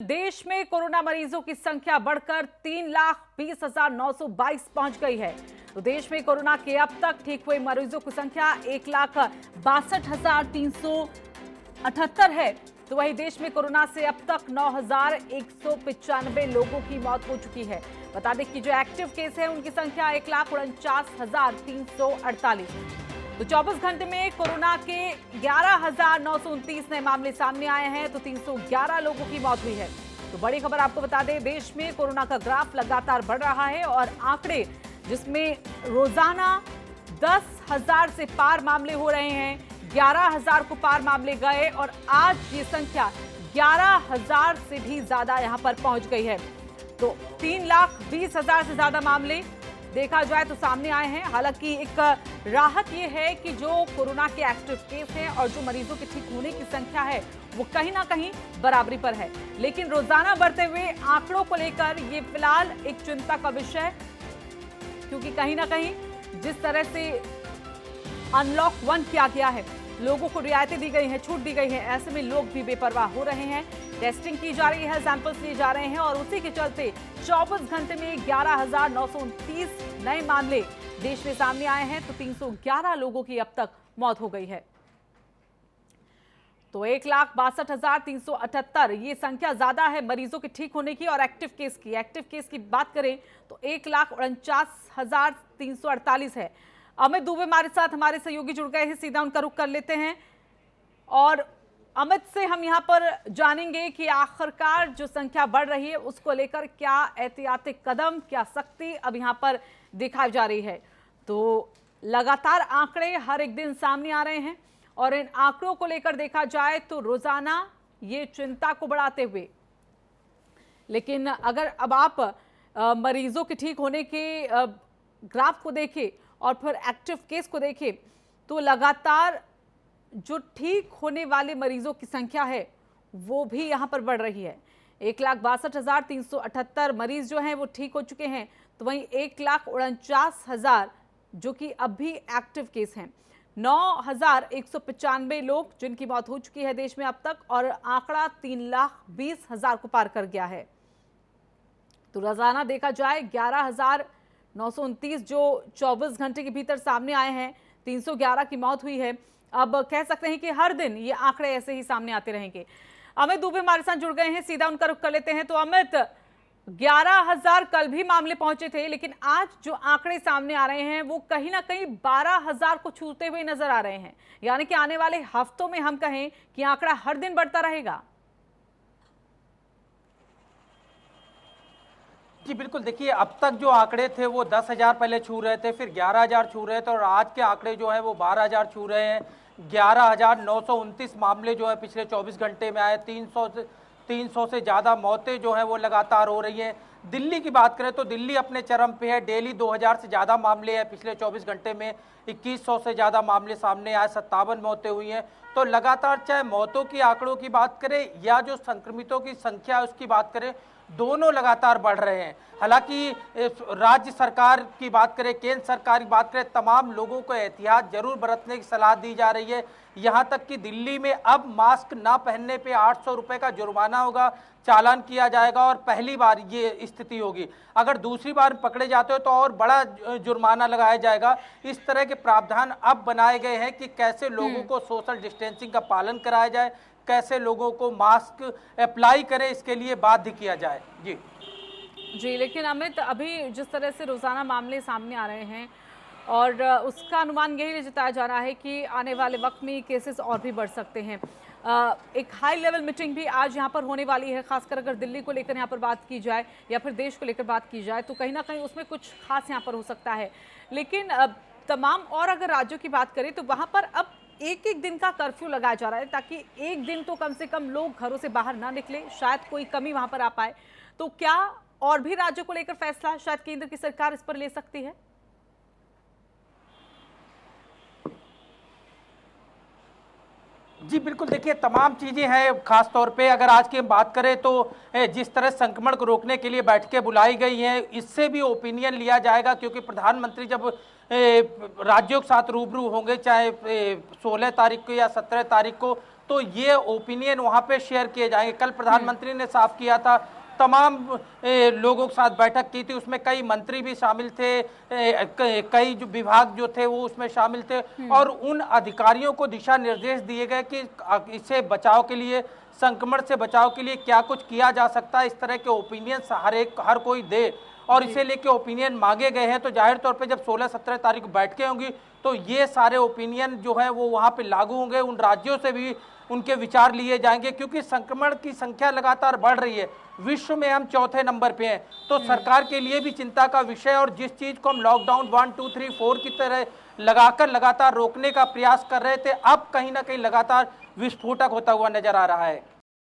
देश में कोरोना मरीजों की संख्या बढ़कर 3,20,922 पहुंच गई है। तो देश में कोरोना के अब तक ठीक हुए मरीजों की संख्या 1,62,378 है। तो वहीं देश में कोरोना से अब तक 9,195 लोगों की मौत हो चुकी है। बता दें कि जो एक्टिव केस है उनकी संख्या 1,49,348। तो 24 घंटे में कोरोना के 11,929 नए मामले सामने आए हैं। तो 311 लोगों की मौत हुई है। तो बड़ी खबर आपको बता दें, देश में कोरोना का ग्राफ लगातार बढ़ रहा है और आंकड़े जिसमें रोजाना 10,000 से पार मामले हो रहे हैं, 11,000 को पार मामले गए और आज ये संख्या 11,000 से भी ज्यादा यहां पर पहुंच गई है। तो 3,20,000 से ज्यादा मामले देखा जाए तो सामने आए हैं। हालांकि एक राहत यह है कि जो कोरोना के एक्टिव केस हैं और जो मरीजों के ठीक होने की संख्या है वो कहीं ना कहीं बराबरी पर है, लेकिन रोजाना बढ़ते हुए आंकड़ों को लेकर ये फिलहाल एक चिंता का विषय है, क्योंकि कहीं ना कहीं जिस तरह से अनलॉक 1 किया गया है, लोगों को रियायतें दी गई हैं, छूट दी गई है, ऐसे में लोग भी बेपरवाह हो रहे हैं। टेस्टिंग की जा रही है, सैंपल्स लिए जा रहे हैं और उसी के चलते 24 घंटे में 11,929 नए मामले देश में सामने आए हैं। तो 311 लोगों की अब तक मौत हो गई है। तो 1,62,378 ये संख्या ज्यादा है मरीजों के ठीक होने की और एक्टिव केस की। एक्टिव केस की बात करें तो 1,49,348 है। अमित दुबे हमारे साथ, हमारे सहयोगी जुड़ गए हैं, सीधा उनका रुख कर लेते हैं और अमित से हम यहां पर जानेंगे कि आखिरकार जो संख्या बढ़ रही है उसको लेकर क्या एहतियाती कदम, क्या सख्ती अब यहां पर दिखाई जा रही है। तो लगातार आंकड़े हर एक दिन सामने आ रहे हैं और इन आंकड़ों को लेकर देखा जाए तो रोजाना ये चिंता को बढ़ाते हुए, लेकिन अगर अब आप मरीजों के ठीक होने के ग्राफ को देखें और फिर एक्टिव केस को देखें तो लगातार जो ठीक होने वाले मरीजों की संख्या है वो भी यहां पर बढ़ रही है। 1,62,378 मरीज जो हैं वो ठीक हो चुके हैं। तो वहीं 1,49,000 जो कि अब भी एक्टिव केस हैं, 9,195 लोग जिनकी मौत हो चुकी है देश में अब तक और आंकड़ा 3,20,000 को पार कर गया है। तो रोजाना देखा जाए 11,929 जो 24 घंटे के भीतर सामने आए हैं, 311 की मौत हुई है। अब कह सकते हैं कि हर दिन ये आंकड़े ऐसे ही सामने आते रहेंगे। अमित दुबे हमारे साथ जुड़ गए हैं, सीधा उनका रुख कर लेते हैं। तो अमित, 11,000 कल भी मामले पहुंचे थे, लेकिन आज जो आंकड़े सामने आ रहे हैं वो कहीं ना कहीं 12,000 को छूते हुए नजर आ रहे हैं, यानी कि आने वाले हफ्तों में हम कहें कि आंकड़ा हर दिन बढ़ता रहेगा। जी बिल्कुल, देखिए अब तक जो आंकड़े थे वो 10,000 पहले छू रहे थे, फिर 11,000 छू रहे थे और आज के आंकड़े जो है वो 12,000 छू रहे हैं। 11,929 मामले जो है पिछले 24 घंटे में आए। 300 से ज़्यादा मौतें जो हैं वो लगातार हो रही हैं। दिल्ली की बात करें तो दिल्ली अपने चरम पे है, डेली 2,000 से ज़्यादा मामले हैं। पिछले 24 घंटे में 2,100 से ज़्यादा मामले सामने आए, 57 मौतें हुई हैं। तो लगातार चाहे मौतों की आंकड़ों की बात करें या जो संक्रमितों की संख्या है उसकी बात करें, दोनों लगातार बढ़ रहे हैं। हालांकि राज्य सरकार की बात करें, केंद्र सरकार की बात करें, तमाम लोगों को एहतियात जरूर बरतने की सलाह दी जा रही है। यहां तक कि दिल्ली में अब मास्क ना पहनने पे 800 रुपए का जुर्माना होगा, चालान किया जाएगा और पहली बार ये स्थिति होगी। अगर दूसरी बार पकड़े जाते हो तो और बड़ा जुर्माना लगाया जाएगा। इस तरह के प्रावधान अब बनाए गए हैं कि कैसे लोगों को सोशल डिस्टेंसिंग का पालन कराया जाए, कैसे लोगों को मास्क अप्लाई करें, इसके लिए बाध्य किया जाए। जी, लेकिन अमित, अभी जिस तरह से रोजाना मामले सामने आ रहे हैं और उसका अनुमान यही जताया जा रहा है कि आने वाले वक्त में केसेस और भी बढ़ सकते हैं। एक हाई लेवल मीटिंग भी आज यहाँ पर होने वाली है, खासकर अगर दिल्ली को लेकर यहाँ पर बात की जाए या फिर देश को लेकर बात की जाए तो कहीं ना कहीं उसमें कुछ खास यहाँ पर हो सकता है। लेकिन तमाम और अगर राज्यों की बात करें तो वहाँ पर अब एक दिन का कर्फ्यू लगाया जा रहा है, ताकि एक दिन तो कम से कम लोग घरों से बाहर ना निकले, शायद कोई कमी वहां पर आ पाए। तो क्या और भी राज्यों को लेकर फैसला शायद केंद्र की सरकार इस पर ले सकती है? जी बिल्कुल, देखिए तमाम चीजें हैं। खास तौर पे अगर आज की हम बात करें तो जिस तरह संक्रमण को रोकने के लिए बैठकें बुलाई गई हैं, इससे भी ओपिनियन लिया जाएगा, क्योंकि प्रधानमंत्री जब राज्यों के साथ रूबरू होंगे, चाहे 16 तारीख को या 17 तारीख को, तो ये ओपिनियन वहां पे शेयर किए जाएंगे। कल प्रधानमंत्री ने साफ किया था, तमाम लोगों के साथ बैठक की थी, उसमें कई मंत्री भी शामिल थे, कई जो विभाग जो थे वो उसमें शामिल थे, और उन अधिकारियों को दिशा निर्देश दिए गए कि इससे बचाव के लिए, संक्रमण से बचाव के लिए क्या कुछ किया जा सकता है। इस तरह के ओपिनियन हर कोई दे, और इसे लेके ओपिनियन मांगे गए हैं। तो जाहिर तौर पे जब 16-17 तारीख को बैठकें होंगी तो ये सारे ओपिनियन जो है वो वहाँ पे लागू होंगे। उन राज्यों से भी उनके विचार लिए जाएंगे, क्योंकि संक्रमण की संख्या लगातार बढ़ रही है। विश्व में हम चौथे नंबर पे हैं, तो सरकार के लिए भी चिंता का विषय। और जिस चीज को हम लॉकडाउन 1, 2, 3, 4 की तरह लगाकर लगातार रोकने का प्रयास कर रहे थे, अब कहीं ना कहीं लगातार विस्फोटक होता हुआ नजर आ रहा है।